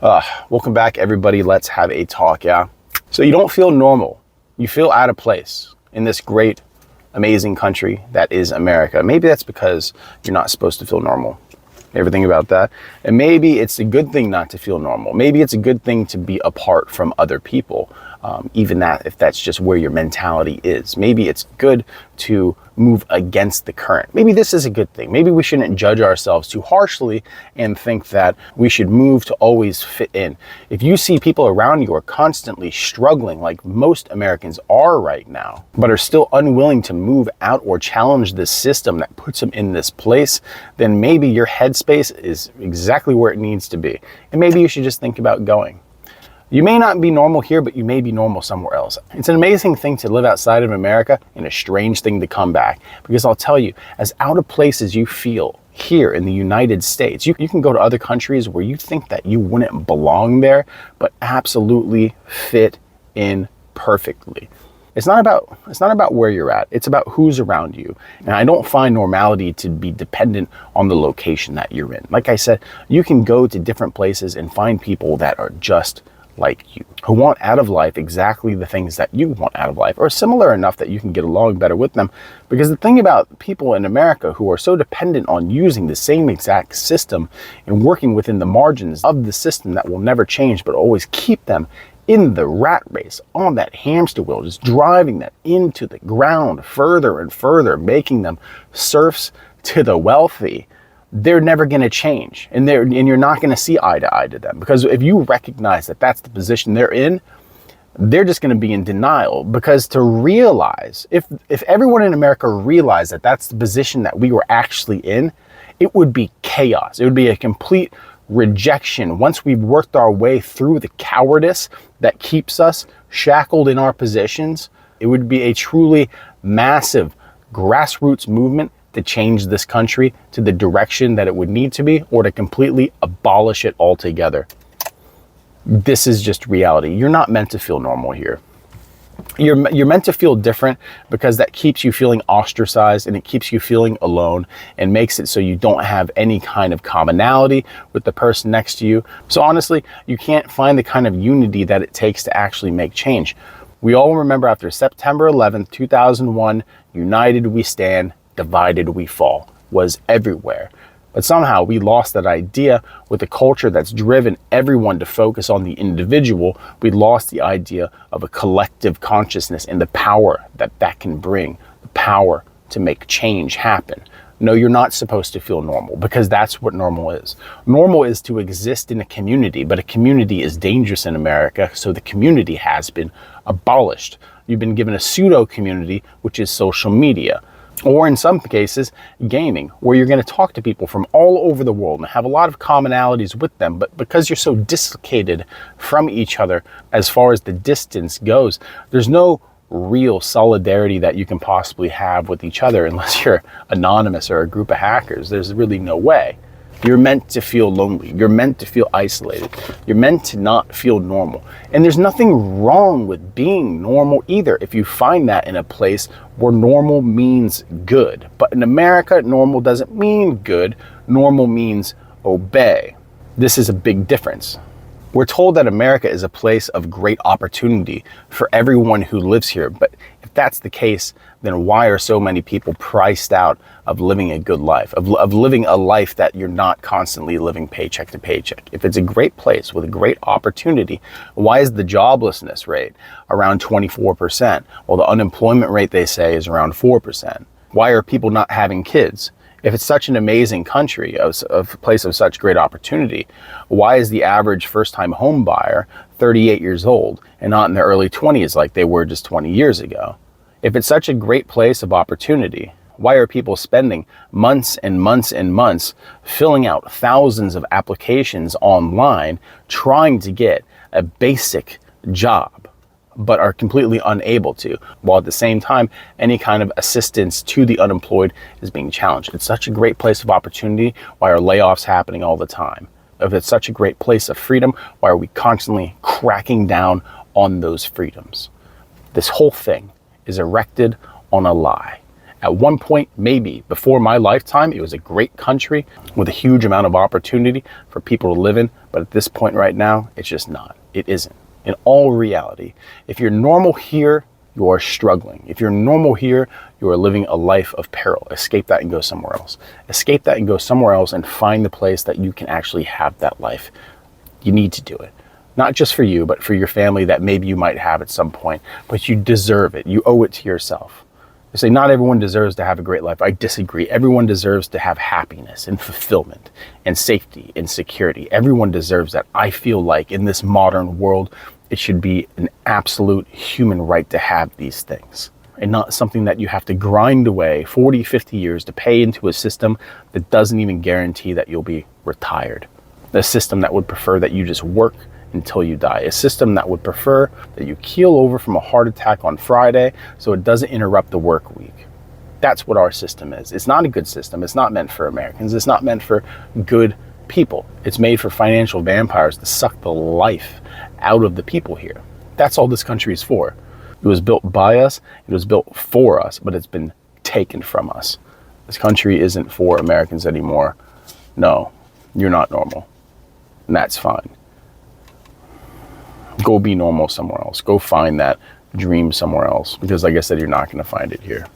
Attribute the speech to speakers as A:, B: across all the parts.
A: Welcome back, everybody. Let's have a talk, yeah? So you don't feel normal. You feel out of place in this great, amazing country that is America. Maybe that's because you're not supposed to feel normal. You ever think about that? And maybe it's a good thing not to feel normal. Maybe it's a good thing to be apart from other people, even that if that's just where your mentality is. Maybe it's good to move against the current. Maybe this is a good thing. Maybe we shouldn't judge ourselves too harshly and think that we should move to always fit in. If you see people around you are constantly struggling, like most Americans are right now, but are still unwilling to move out or challenge this system that puts them in this place, then maybe your headspace is exactly where it needs to be. And maybe you should just think about going. You may not be normal here, but you may be normal somewhere else. It's an amazing thing to live outside of America and a strange thing to come back. Because I'll tell you, as out of place as you feel here in the United States, you can go to other countries where you think that you wouldn't belong there, but absolutely fit in perfectly. It's not about where you're at. It's about who's around you. And I don't find normality to be dependent on the location that you're in. Like I said, you can go to different places and find people that are just like you, who want out of life exactly the things that you want out of life, or similar enough that you can get along better with them. Because the thing about people in America who are so dependent on using the same exact system and working within the margins of the system that will never change, but always keep them in the rat race, on that hamster wheel, just driving them into the ground further and further, making them serfs to the wealthy, they're never going to change, and you're not going to see eye to eye to them. Because if you recognize that that's the position they're in, they're just going to be in denial. Because to realize, if everyone in America realized that that's the position that we were actually in, it would be chaos. It would be a complete rejection. Once we've worked our way through the cowardice that keeps us shackled in our positions, it would be a truly massive grassroots movement to change this country to the direction that it would need to be, or to completely abolish it altogether. This is just reality. You're not meant to feel normal here. You're meant to feel different, because that keeps you feeling ostracized, and it keeps you feeling alone, and makes it so you don't have any kind of commonality with the person next to you. So honestly, you can't find the kind of unity that it takes to actually make change. We all remember after September 11th, 2001, united we stand, divided we fall, was everywhere. But somehow we lost that idea with a culture that's driven everyone to focus on the individual. We lost the idea of a collective consciousness and the power that that can bring, the power to make change happen. No, you're not supposed to feel normal, because that's what normal is. Normal is to exist in a community, but a community is dangerous in America, so the community has been abolished. You've been given a pseudo community, which is social media. Or in some cases, gaming, where you're going to talk to people from all over the world and have a lot of commonalities with them. But because you're so dislocated from each other as far as the distance goes, there's no real solidarity that you can possibly have with each other unless you're anonymous or a group of hackers. There's really no way. You're meant to feel lonely. You're meant to feel isolated. You're meant to not feel normal. And there's nothing wrong with being normal either, if you find that in a place where normal means good. But in America, normal doesn't mean good. Normal means obey. This is a big difference. We're told that America is a place of great opportunity for everyone who lives here. But if that's the case, then why are so many people priced out of living a good life, of living a life that you're not constantly living paycheck to paycheck? If it's a great place with a great opportunity, why is the joblessness rate around 24%? Well, the unemployment rate, they say, is around 4%. Why are people not having kids? If it's such an amazing country, a place of such great opportunity, why is the average first-time home buyer 38 years old and not in their early 20s like they were just 20 years ago? If it's such a great place of opportunity, why are people spending months and months and months filling out thousands of applications online trying to get a basic job, but are completely unable to, while at the same time, any kind of assistance to the unemployed is being challenged? It's such a great place of opportunity. Why are layoffs happening all the time? If it's such a great place of freedom, why are we constantly cracking down on those freedoms? This whole thing is erected on a lie. At one point, maybe before my lifetime, it was a great country with a huge amount of opportunity for people to live in, But at this point right now, it's just not. It isn't. In all reality, if you're normal here, you are struggling. If you're normal here, you are living a life of peril. Escape that and go somewhere else. Escape that and go somewhere else and find the place that you can actually have that life. You need to do it. Not just for you, but for your family that maybe you might have at some point. But you deserve it. You owe it to yourself. They say not everyone deserves to have a great life. I disagree. Everyone deserves to have happiness and fulfillment and safety and security. Everyone deserves that. I feel like in this modern world, it should be an absolute human right to have these things, and not something that you have to grind away 40, 50 years to pay into a system that doesn't even guarantee that you'll be retired. A system that would prefer that you just work until you die. A system that would prefer that you keel over from a heart attack on Friday so it doesn't interrupt the work week. That's what our system is. It's not a good system. It's not meant for Americans. It's not meant for good people. It's made for financial vampires to suck the life out of the people here. That's all this country is for. It was built by us. It was built for us, but it's been taken from us. This country isn't for Americans anymore. No, you're not normal. And that's fine. Go be normal somewhere else. Go find that dream somewhere else. Because like I said, you're not going to find it here.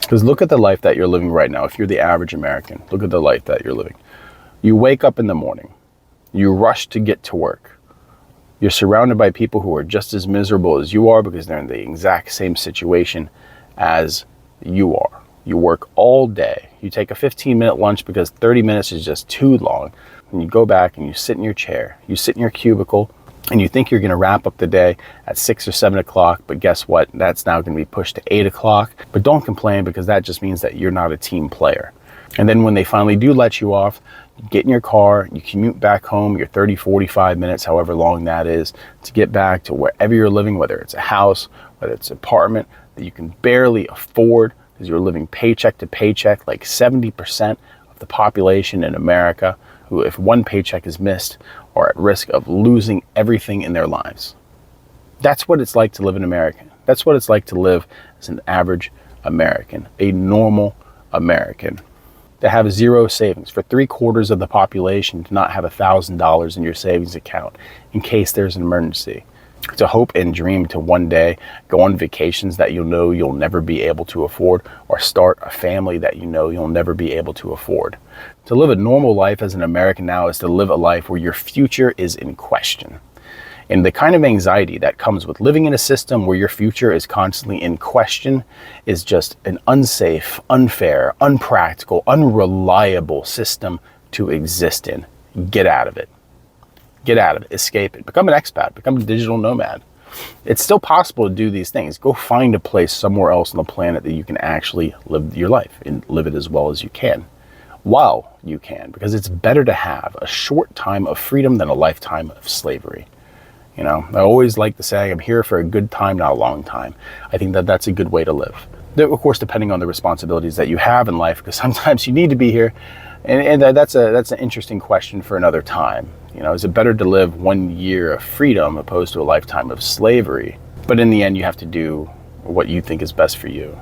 A: Because look at the life that you're living right now. If you're the average American, look at the life that you're living. You wake up in the morning. You rush to get to work. You're surrounded by people who are just as miserable as you are because they're in the exact same situation as you are. You work all day. You take a 15-minute lunch because 30 minutes is just too long. And you go back and you sit in your chair. You sit in your cubicle. And you think you're going to wrap up the day at 6 or 7 o'clock, but guess what? That's now going to be pushed to 8 o'clock. But don't complain, because that just means that you're not a team player. And then when they finally do let you off, you get in your car, you commute back home, your 30, 45 minutes, however long that is, to get back to wherever you're living, whether it's a house, whether it's an apartment that you can barely afford because you're living paycheck to paycheck, like 70% of the population in America, who, if one paycheck is missed, are at risk of losing everything in their lives. That's what it's like to live in America. That's what it's like to live as an average American, a normal American. To have zero savings, for 3/4 of the population to not have $1,000 in your savings account in case there's an emergency. To hope and dream to one day go on vacations that you know you'll never be able to afford, or start a family that you know you'll never be able to afford. To live a normal life as an American now is to live a life where your future is in question. And the kind of anxiety that comes with living in a system where your future is constantly in question is just an unsafe, unfair, unpractical, unreliable system to exist in. Get out of it. Get out of it. Escape it. Become an expat. Become a digital nomad. It's still possible to do these things. Go find a place somewhere else on the planet that you can actually live your life and live it as well as you can. While you can, because it's better to have a short time of freedom than a lifetime of slavery. You know, I always like to say I'm here for a good time, not a long time. I think that that's a good way to live. Of course, depending on the responsibilities that you have in life, because sometimes you need to be here. And that's an interesting question for another time. You know, is it better to live 1 year of freedom opposed to a lifetime of slavery? But in the end, you have to do what you think is best for you.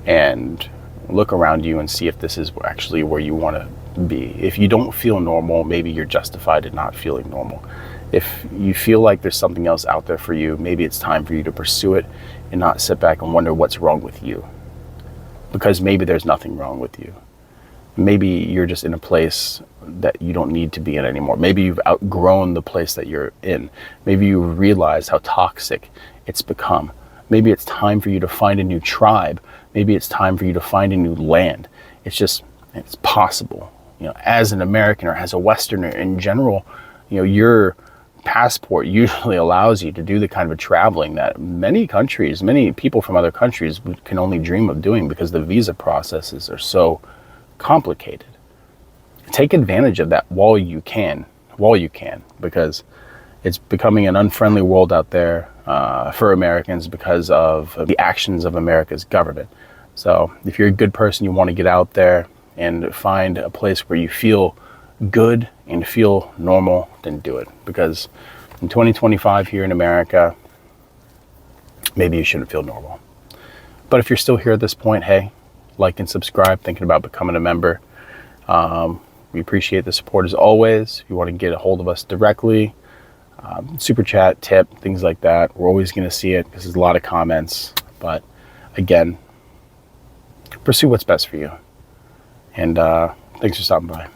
A: And look around you and see if this is actually where you want to be. If you don't feel normal, maybe you're justified in not feeling normal. If you feel like there's something else out there for you, maybe it's time for you to pursue it and not sit back and wonder what's wrong with you. Because maybe there's nothing wrong with you. Maybe you're just in a place that you don't need to be in anymore. Maybe you've outgrown the place that you're in. Maybe you realize how toxic it's become. Maybe it's time for you to find a new tribe. Maybe it's time for you to find a new land. It's possible. You know, as an American or as a Westerner in general, you know, your passport usually allows you to do the kind of traveling that many people from other countries can only dream of doing, because the visa processes are so complicated. Take advantage of that while you can, because it's becoming an unfriendly world out there for Americans because of the actions of America's government. So if you're a good person, you want to get out there and find a place where you feel good and feel normal, then do it. Because in 2025 here in America, maybe you shouldn't feel normal. But if you're still here at this point, hey, like and subscribe, thinking about becoming a member. We appreciate the support as always. If you want to get a hold of us directly, super chat, tip, things like that, we're always going to see it because there's a lot of comments. But again, pursue what's best for you. And thanks for stopping by.